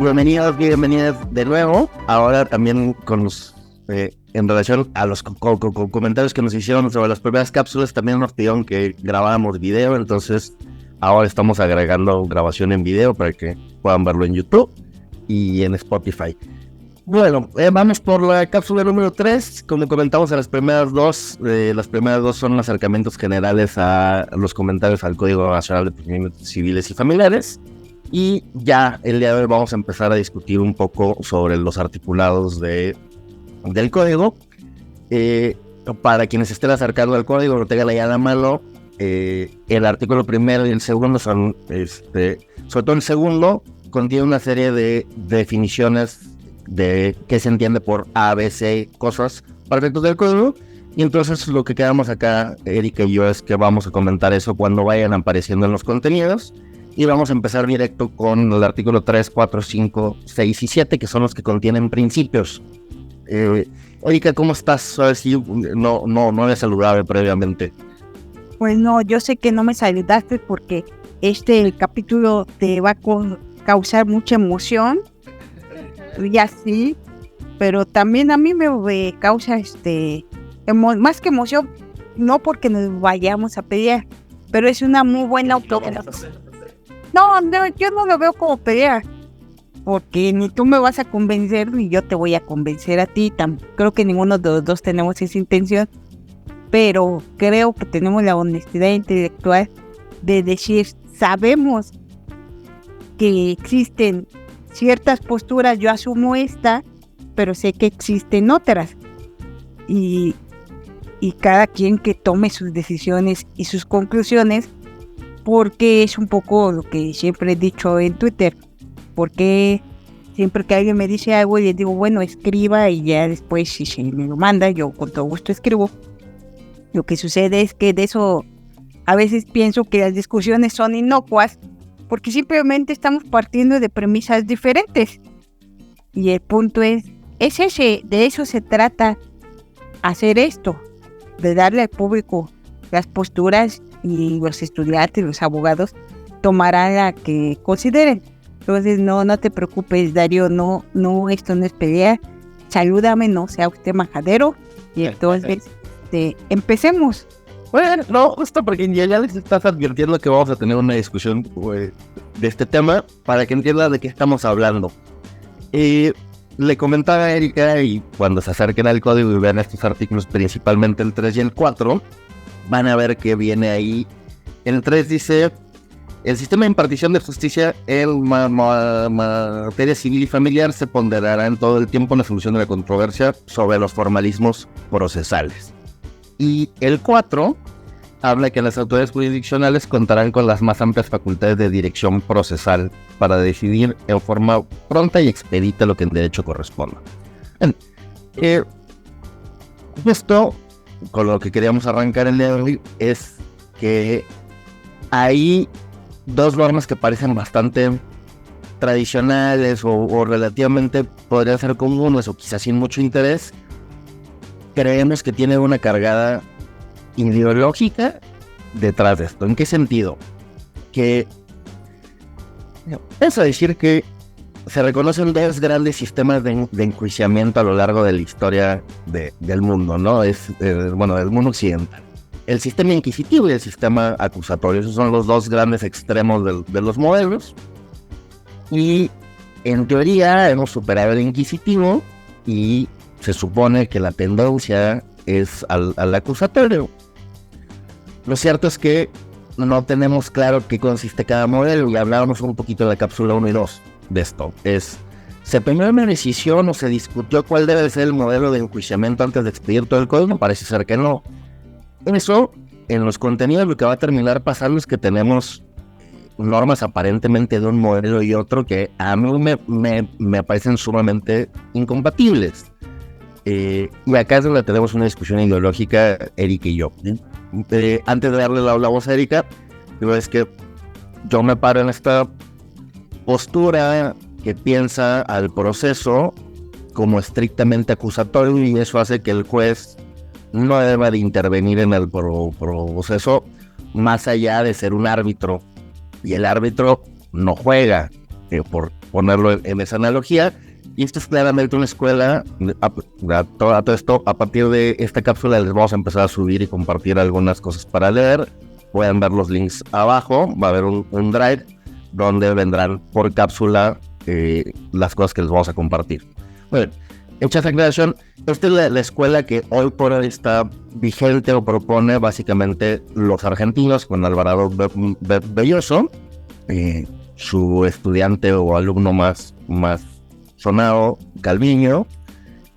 Bienvenidos, bienvenidas de nuevo. Ahora también con los, en relación a los comentarios que nos hicieron sobre las primeras cápsulas, también nos pidieron que grabáramos video, entonces ahora estamos agregando grabación en video para que puedan verlo en YouTube y en Spotify. Bueno, vamos por la cápsula número 3. Como comentamos en las primeras dos son acercamientos generales a los comentarios al Código Nacional de Procedimientos Civiles y Familiares. Y ya el día de hoy vamos a empezar a discutir un poco sobre los articulados del código. Para quienes estén acercando al código, no tengan ya la mano, el artículo primero y el segundo son, sobre todo el segundo, contiene una serie de definiciones de qué se entiende por A, B, C, cosas para efectos del código. Y entonces lo que quedamos acá, Erika y yo, es que vamos a comentar eso cuando vayan apareciendo en los contenidos. Y vamos a empezar directo con el artículo 3, 4, 5, 6 y 7, que son los que contienen principios. Erika, ¿cómo estás? A ver si no había saludado previamente. Pues no, yo sé que no me saludaste porque el capítulo te va a causar mucha emoción. Y así, pero también a mí me causa más que emoción, no porque nos vayamos a pelear, pero es una muy buena oportunidad. No, yo no lo veo como pelear, porque ni tú me vas a convencer ni yo te voy a convencer a ti. Creo que ninguno de los dos tenemos esa intención, pero creo que tenemos la honestidad intelectual de decir, sabemos que existen ciertas posturas, yo asumo esta, pero sé que existen otras. Y cada quien que tome sus decisiones y sus conclusiones, porque es un poco lo que siempre he dicho en Twitter, porque siempre que alguien me dice algo, les digo, bueno, escriba, y ya después si se me lo manda, yo con todo gusto escribo. Lo que sucede es que de eso a veces pienso que las discusiones son inocuas, porque simplemente estamos partiendo de premisas diferentes. Y el punto es ese, de eso se trata, hacer esto, de darle al público las posturas, y los estudiantes, los abogados, tomarán la que consideren. Entonces no te preocupes, Darío, no, esto no es pelea, salúdame, no sea usted majadero, y entonces empecemos. Bueno, no, justo porque ya les estás advirtiendo que vamos a tener una discusión de este tema para que entiendan de qué estamos hablando. Le comentaba a Erika, y cuando se acerquen al código y vean estos artículos, principalmente el 3 y el 4, van a ver que viene ahí. El 3 dice: el sistema de impartición de justicia en materia civil y familiar se ponderará en todo el tiempo en la solución de la controversia sobre los formalismos procesales. Y el 4 habla que las autoridades jurisdiccionales contarán con las más amplias facultades de dirección procesal para decidir en forma pronta y expedita lo que en derecho corresponda. Esto, con lo que queríamos arrancar el día de hoy, es que hay dos normas que parecen bastante tradicionales o relativamente podrían ser comunes o quizás sin mucho interés. Creemos que tiene una cargada ideológica detrás de esto. ¿En qué sentido? Que es decir que se reconocen dos grandes sistemas de enjuiciamiento a lo largo de la historia del mundo, ¿no? Del mundo occidental. El sistema inquisitivo y el sistema acusatorio. Esos son los dos grandes extremos de los modelos. Y en teoría hemos superado el inquisitivo y se supone que la tendencia es al acusatorio. Lo cierto es que no tenemos claro qué consiste cada modelo, y hablábamos un poquito en la cápsula 1 y 2 de esto. ¿Se tomó una decisión o se discutió cuál debe ser el modelo de enjuiciamiento antes de expedir todo el código? Parece ser que no. Eso, en los contenidos, lo que va a terminar pasando es que tenemos normas aparentemente de un modelo y otro que a mí me parecen sumamente incompatibles. Y acá es donde tenemos una discusión ideológica, Erika y yo. Antes de darle la voz a Erika, digo, es que yo me paro en esta postura que piensa al proceso como estrictamente acusatorio, y eso hace que el juez no deba de intervenir en el proceso más allá de ser un árbitro, y el árbitro no juega por ponerlo en esa analogía. Y esto es claramente una escuela. A todo esto, a partir de esta cápsula les vamos a empezar a subir y compartir algunas cosas para leer. Pueden ver los links abajo. Va a haber un drive donde vendrán por cápsula las cosas que les vamos a compartir. Bueno, hecha esta aclaración, esta es la escuela que hoy por hoy está vigente o propone básicamente los argentinos con Alvarado Belloso, su estudiante o alumno más sonado, Calviño,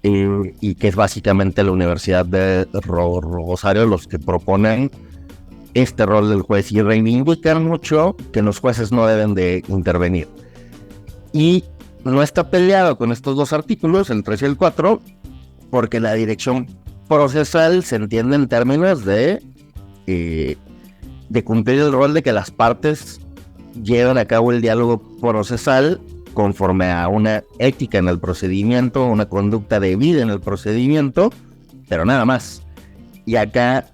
y que es básicamente la Universidad de Rosario los que proponen este rol del juez y reivindican mucho que los jueces no deben de intervenir. Y no está peleado con estos dos artículos, el 3 y el 4, porque la dirección procesal se entiende en términos de cumplir el rol de que las partes lleven a cabo el diálogo procesal conforme a una ética en el procedimiento, una conducta debida en el procedimiento, pero nada más. Y acá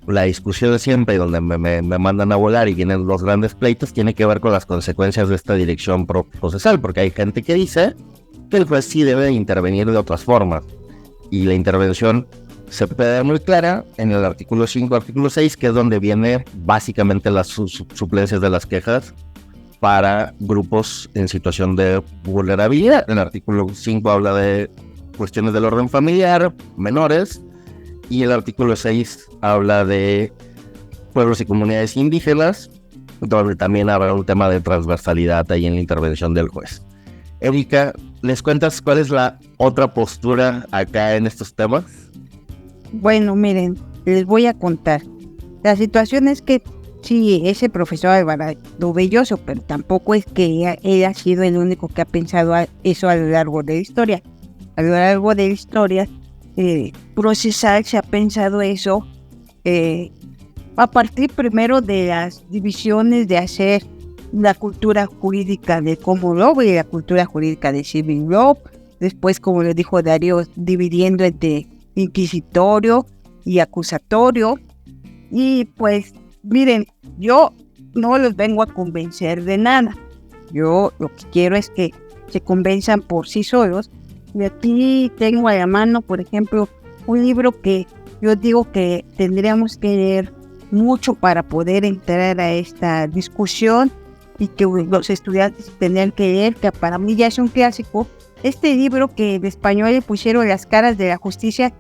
la discusión de siempre, donde me mandan a volar y vienen los grandes pleitos, tiene que ver con las consecuencias de esta dirección procesal, porque hay gente que dice que el juez sí debe intervenir de otras formas. Y la intervención se puede ver muy clara en el artículo 5, artículo 6, que es donde viene básicamente las suplencias de las quejas para grupos en situación de vulnerabilidad. El artículo 5 habla de cuestiones del orden familiar, menores, y el artículo 6 habla de pueblos y comunidades indígenas, donde también habrá un tema de transversalidad ahí en la intervención del juez. Erika, ¿les cuentas cuál es la otra postura acá en estos temas? Bueno, miren, les voy a contar. La situación es que sí, ese profesor Alvarado Belloso, pero tampoco es que él ha sido el único que ha pensado eso a lo largo de la historia. A lo largo de la historia procesal se ha pensado eso a partir primero de las divisiones de hacer la cultura jurídica de common law y la cultura jurídica de civil law. Después, como lo dijo Darío, dividiendo entre inquisitorio y acusatorio. Y pues, miren, yo no los vengo a convencer de nada. Yo lo que quiero es que se convenzan por sí solos. Y aquí tengo a la mano, por ejemplo, un libro que yo digo que tendríamos que leer mucho para poder entrar a esta discusión y que los estudiantes tendrían que leer, que para mí ya es un clásico. Este libro que en español le pusieron Las caras de la justicia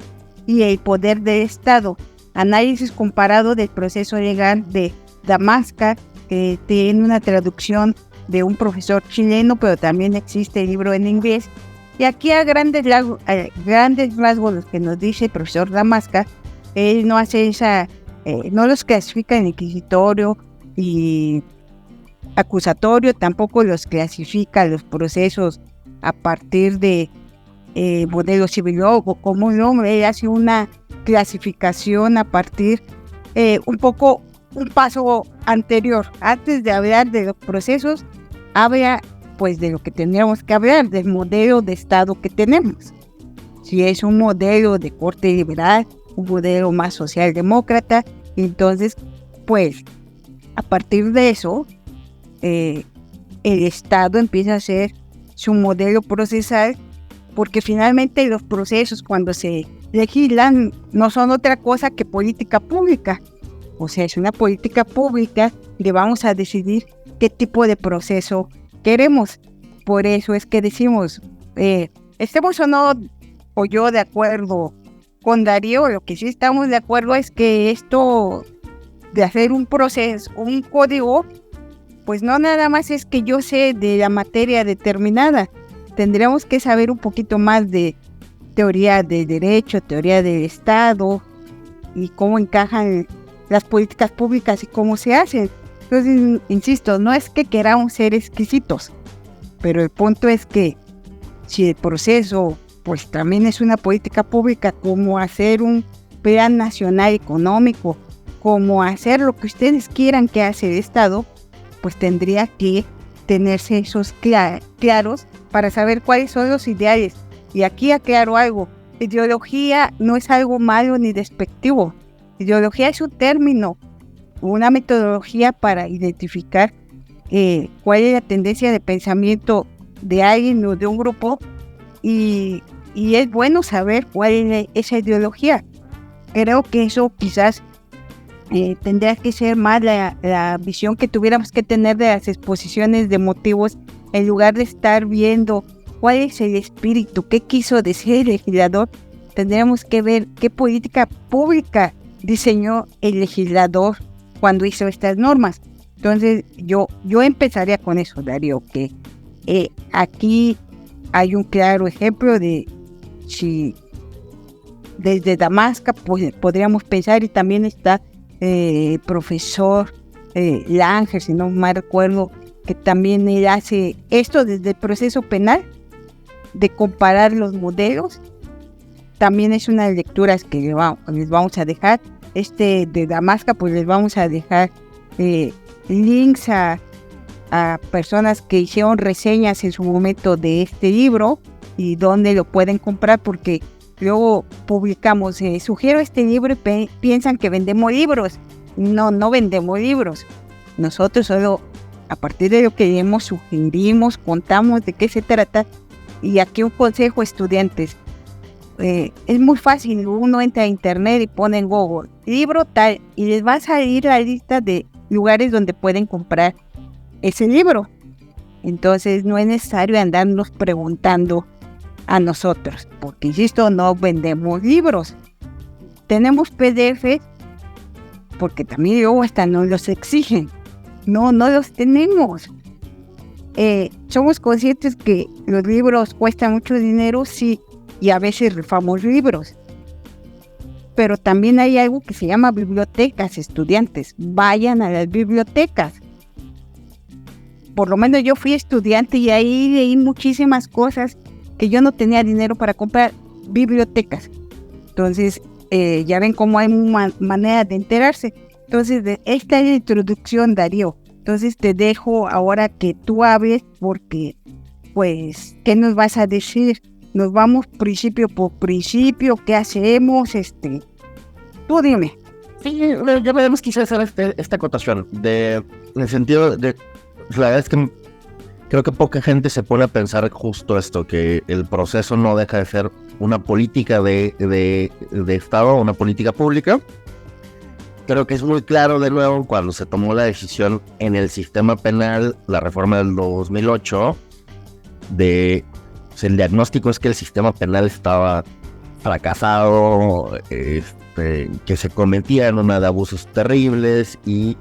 y el poder del Estado, análisis comparado del proceso legal de Damasca, que tiene una traducción de un profesor chileno, pero también existe el libro en inglés. Y aquí a grandes rasgos lo que nos dice el profesor Damasca, él no hace no los clasifica en inquisitorio y acusatorio, tampoco los clasifica los procesos a partir de modelo civil o como él hace una clasificación a partir un paso anterior. Antes de hablar de los procesos, habla pues de lo que tendríamos que hablar, del modelo de Estado que tenemos. Si es un modelo de corte liberal, un modelo más socialdemócrata, entonces pues a partir de eso el Estado empieza a hacer su modelo procesal, porque finalmente los procesos cuando se legislan no son otra cosa que política pública. O sea, es una política pública que vamos a decidir qué tipo de proceso queremos. Por eso es que decimos, estemos o no, o yo de acuerdo con Darío, lo que sí estamos de acuerdo es que esto de hacer un proceso, un código, pues no nada más es que yo sé de la materia determinada. Tendríamos que saber un poquito más de teoría del derecho, teoría del Estado y cómo encajan las políticas públicas y cómo se hacen. Entonces, insisto, no es que queramos ser exquisitos, pero el punto es que si el proceso pues también es una política pública, como hacer un plan nacional económico, como hacer lo que ustedes quieran que hace el Estado, pues tendría que tenerse esos claros para saber cuáles son los ideales. Y aquí aclaro algo, ideología no es algo malo ni despectivo. Ideología es un término, una metodología para identificar cuál es la tendencia de pensamiento de alguien o de un grupo, y es bueno saber cuál es esa ideología. Creo que eso quizás tendría que ser más la visión que tuviéramos que tener de las exposiciones de motivos, en lugar de estar viendo cuál es el espíritu, qué quiso decir el legislador. Tendríamos que ver qué política pública diseñó el legislador cuando hizo estas normas. Entonces yo empezaría con eso, Darío, que aquí hay un claro ejemplo de si desde Damasca pues, podríamos pensar, y también está profesor Langer, si no mal recuerdo, que también él hace esto desde el proceso penal, de comparar los modelos. También es una de las lecturas que les vamos a dejar. De Damasca, pues les vamos a dejar links a personas que hicieron reseñas en su momento de este libro y dónde lo pueden comprar, porque luego publicamos, sugiero este libro y piensan que vendemos libros. No vendemos libros. Nosotros solo, a partir de lo que leemos, sugerimos, contamos de qué se trata. Y aquí un consejo, estudiantes. Es muy fácil, uno entra a internet y pone en Google libro tal, y les va a salir la lista de lugares donde pueden comprar ese libro. Entonces no es necesario andarnos preguntando a nosotros, porque insisto, no vendemos libros. Tenemos PDF, porque también luego hasta nos los exigen. No los tenemos. Somos conscientes que los libros cuestan mucho dinero, sí, y a veces rifamos libros. Pero también hay algo que se llama bibliotecas, estudiantes. Vayan a las bibliotecas. Por lo menos yo fui estudiante y ahí leí muchísimas cosas que yo no tenía dinero para comprar. Bibliotecas. Entonces, ya ven cómo hay manera de enterarse. Entonces, esta es la introducción, Darío. Entonces, te dejo ahora que tú hables, porque, pues, ¿qué nos vas a decir? Nos vamos principio por principio, ¿qué hacemos? Tú dime. Sí, ya veremos quizás hacer esta acotación, en el sentido de, la verdad es que creo que poca gente se pone a pensar justo esto, que el proceso no deja de ser una política de Estado, una política pública. Creo que es muy claro de nuevo cuando se tomó la decisión en el sistema penal, la reforma del 2008, el diagnóstico es que el sistema penal estaba fracasado, que se cometían una de abusos terribles, y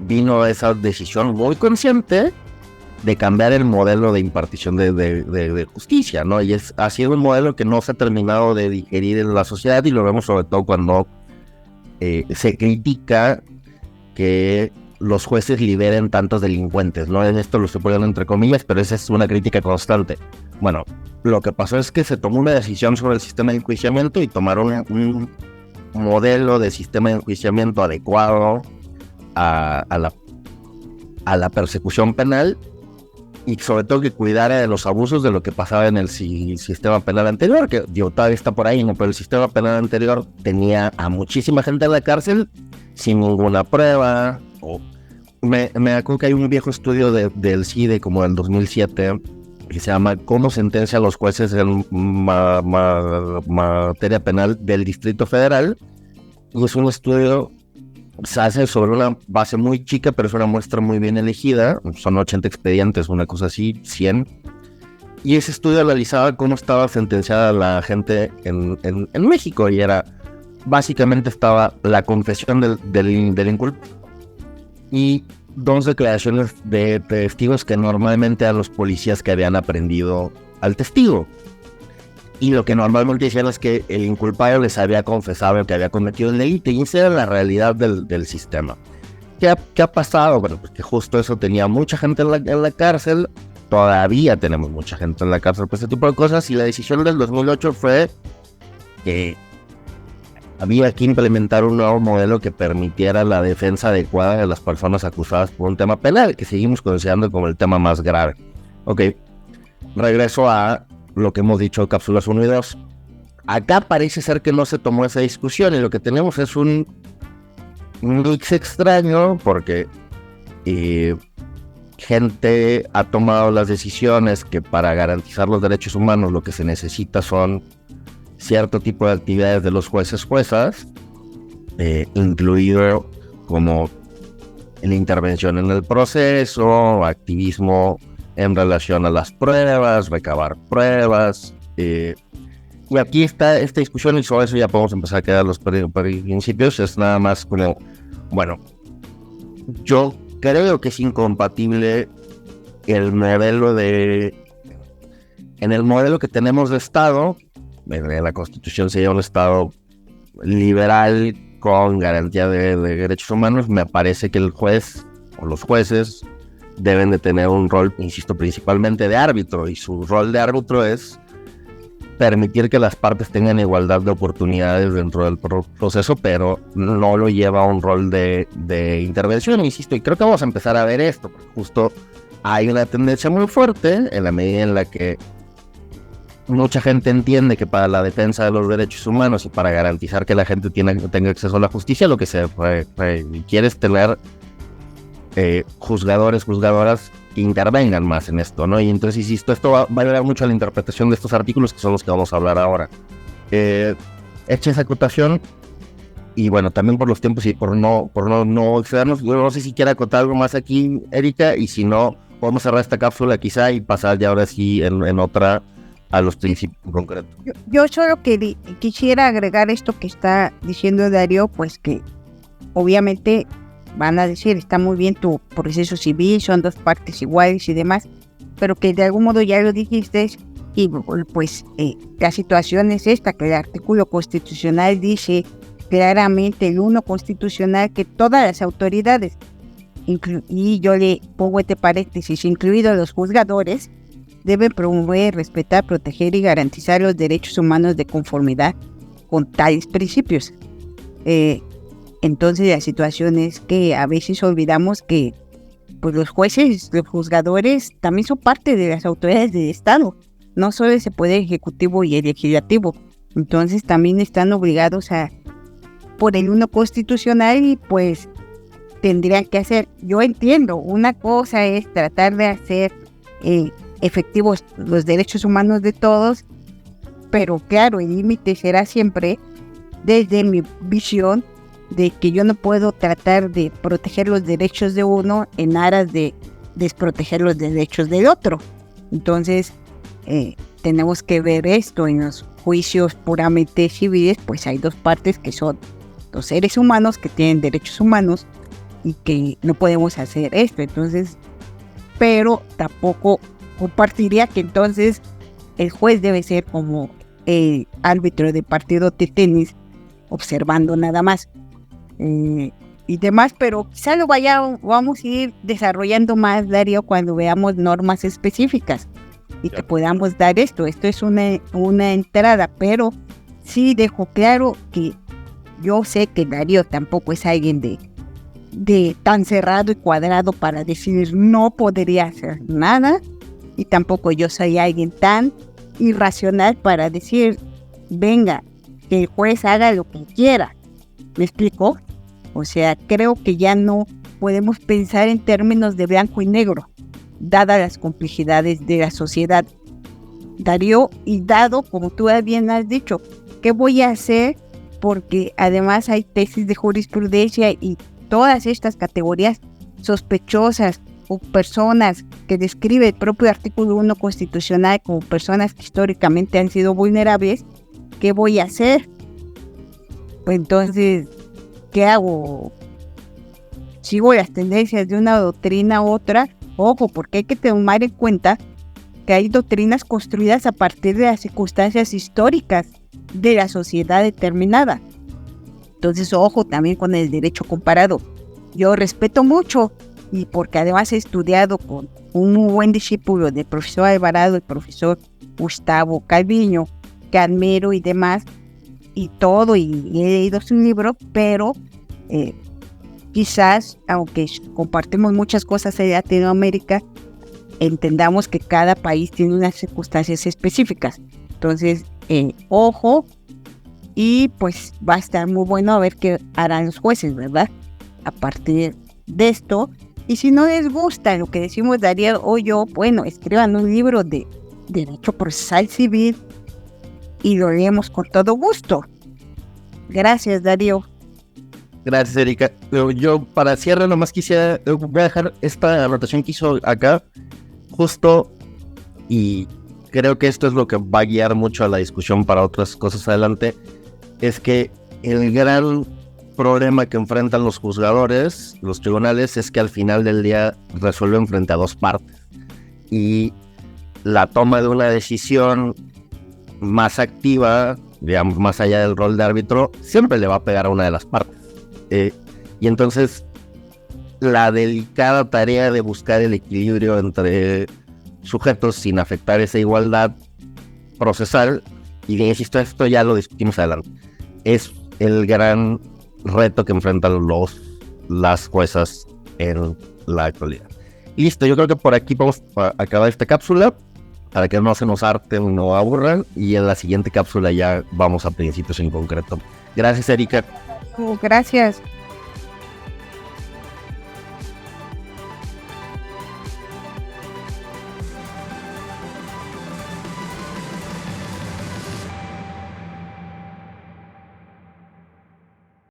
vino esa decisión muy consciente de cambiar el modelo de impartición de justicia, ¿no? Y ha sido un modelo que no se ha terminado de digerir en la sociedad, y lo vemos sobre todo cuando se critica que los jueces liberen tantos delincuentes, ¿no? En esto lo estoy poniendo entre comillas, pero esa es una crítica constante. Bueno, lo que pasó es que se tomó una decisión sobre el sistema de enjuiciamiento y tomaron un modelo de sistema de enjuiciamiento adecuado a la persecución penal, y sobre todo que cuidara de los abusos de lo que pasaba en el sistema penal anterior, que todavía está por ahí, ¿no? Pero el sistema penal anterior tenía a muchísima gente en la cárcel sin ninguna prueba. Me acuerdo que hay un viejo estudio del CIDE como del 2007 que se llama ¿Cómo sentencian los jueces en materia penal del Distrito Federal? Y es un estudio, se hace sobre una base muy chica, pero es una muestra muy bien elegida. Son 80 expedientes, una cosa así, 100. Y ese estudio analizaba cómo estaba sentenciada la gente en México, y básicamente estaba la confesión del inculpado y 2 declaraciones de testigos que normalmente eran los policías que habían aprendido al testigo. Y lo que normalmente decían es que el inculpado les había confesado que había cometido el delito, y esa era la realidad del sistema. ¿Qué ha pasado? Bueno, pues que justo eso, tenía mucha gente en la cárcel, todavía tenemos mucha gente en la cárcel por este tipo de cosas, y la decisión del 2008 fue que había que implementar un nuevo modelo que permitiera la defensa adecuada de las personas acusadas por un tema penal, que seguimos considerando como el tema más grave. Ok, regreso a lo que hemos dicho, cápsulas 1 y 2. Acá parece ser que no se tomó esa discusión, y lo que tenemos es un mix extraño, porque gente ha tomado las decisiones que para garantizar los derechos humanos lo que se necesita son cierto tipo de actividades de los jueces-juezas, incluido como la intervención en el proceso, activismo en relación a las pruebas, recabar pruebas. Y aquí está esta discusión y sobre eso ya podemos empezar a quedar los principios. Es nada más como, bueno, yo creo que es incompatible en el modelo que tenemos de Estado. En la Constitución sería un Estado liberal con garantía de derechos humanos. Me parece que el juez o los jueces deben de tener un rol, insisto, principalmente de árbitro, y su rol de árbitro es permitir que las partes tengan igualdad de oportunidades dentro del proceso, pero no lo lleva a un rol de intervención, insisto, y creo que vamos a empezar a ver esto, porque justo hay una tendencia muy fuerte en la medida en la que mucha gente entiende que para la defensa de los derechos humanos y para garantizar que la gente tenga acceso a la justicia, lo que se requiere es tener juzgadores, juzgadoras que intervengan más en esto, ¿no? Y entonces, insisto, esto va a ayudar mucho a la interpretación de estos artículos que son los que vamos a hablar ahora. Hecha esa acotación, y bueno, también por los tiempos y por no excedernos, yo no sé si quiere acotar algo más aquí, Erika, y si no, podemos cerrar esta cápsula quizá y pasar ya ahora sí en otra a los principios en concreto. Yo solo quisiera agregar esto que está diciendo Darío, pues que obviamente van a decir, está muy bien tu proceso civil, son dos partes iguales y demás, pero que de algún modo ya lo dijiste, y pues la situación es esta, que el artículo constitucional dice claramente, el 1 constitucional, que todas las autoridades, y yo le pongo este paréntesis, incluidos los juzgadores, deben promover, respetar, proteger y garantizar los derechos humanos de conformidad con tales principios. Entonces la situación es que a veces olvidamos que pues los jueces, los juzgadores también son parte de las autoridades del Estado, no solo ese poder ejecutivo y el legislativo. Entonces también están obligados por el 1 constitucional, y pues tendrían que hacer, yo entiendo, una cosa es tratar de hacer efectivos los derechos humanos de todos, pero claro, el límite será siempre, desde mi visión, de que yo no puedo tratar de proteger los derechos de uno en aras de desproteger los derechos del otro. Entonces, tenemos que ver esto en los juicios puramente civiles, pues hay dos partes que son los seres humanos que tienen derechos humanos y que no podemos hacer esto. Entonces, pero tampoco compartiría que entonces el juez debe ser como el árbitro de partido de tenis, observando nada más y demás, pero quizá vamos a ir desarrollando más, Darío, cuando veamos normas específicas y que podamos dar esto es una entrada, pero sí dejo claro que yo sé que Darío tampoco es alguien de tan cerrado y cuadrado para decir no podría hacer nada, y tampoco yo soy alguien tan irracional para decir venga, que el juez haga lo que quiera. ¿Me explico? O sea, creo que ya no podemos pensar en términos de blanco y negro, dadas las complejidades de la sociedad, Darío, y dado, como tú bien has dicho, ¿qué voy a hacer? Porque además hay tesis de jurisprudencia y todas estas categorías sospechosas o personas que describe el propio artículo 1 constitucional como personas que históricamente han sido vulnerables. ¿Qué voy a hacer? Pues entonces, ¿qué hago? ¿Sigo las tendencias de una doctrina a otra? Ojo, porque hay que tomar en cuenta que hay doctrinas construidas a partir de las circunstancias históricas de la sociedad determinada. Entonces, ojo también con el derecho comparado. Yo respeto mucho, y porque además he estudiado con un muy buen discípulo del profesor Alvarado, el profesor Gustavo Calviño, que admiro y demás, y todo, y he leído su libro, pero quizás, aunque compartimos muchas cosas en Latinoamérica, entendamos que cada país tiene unas circunstancias específicas. Entonces, ojo, y pues va a estar muy bueno a ver qué harán los jueces, ¿verdad? A partir de esto, Y si no les gusta lo que decimos Darío o yo, bueno, escriban un libro de Derecho Procesal Civil y lo leemos con todo gusto. Gracias, Darío. Gracias, Erika. Yo para cierre nomás quisiera, voy a dejar esta anotación que hizo acá, justo, y creo que esto es lo que va a guiar mucho a la discusión para otras cosas adelante, es que el gran problema que enfrentan los juzgadores, los tribunales, es que al final del día resuelven frente a dos partes. Y la toma de una decisión más activa, digamos, más allá del rol de árbitro, siempre le va a pegar a una de las partes. Y entonces, la delicada tarea de buscar el equilibrio entre sujetos sin afectar esa igualdad procesal, y bien, insisto, esto ya lo discutimos adelante, es el gran reto que enfrentan las juezas en la actualidad. Listo, yo creo que por aquí vamos a acabar esta cápsula para que no se nos harten o aburran, y en la siguiente cápsula ya vamos a principios en concreto. Gracias, Erika. Gracias.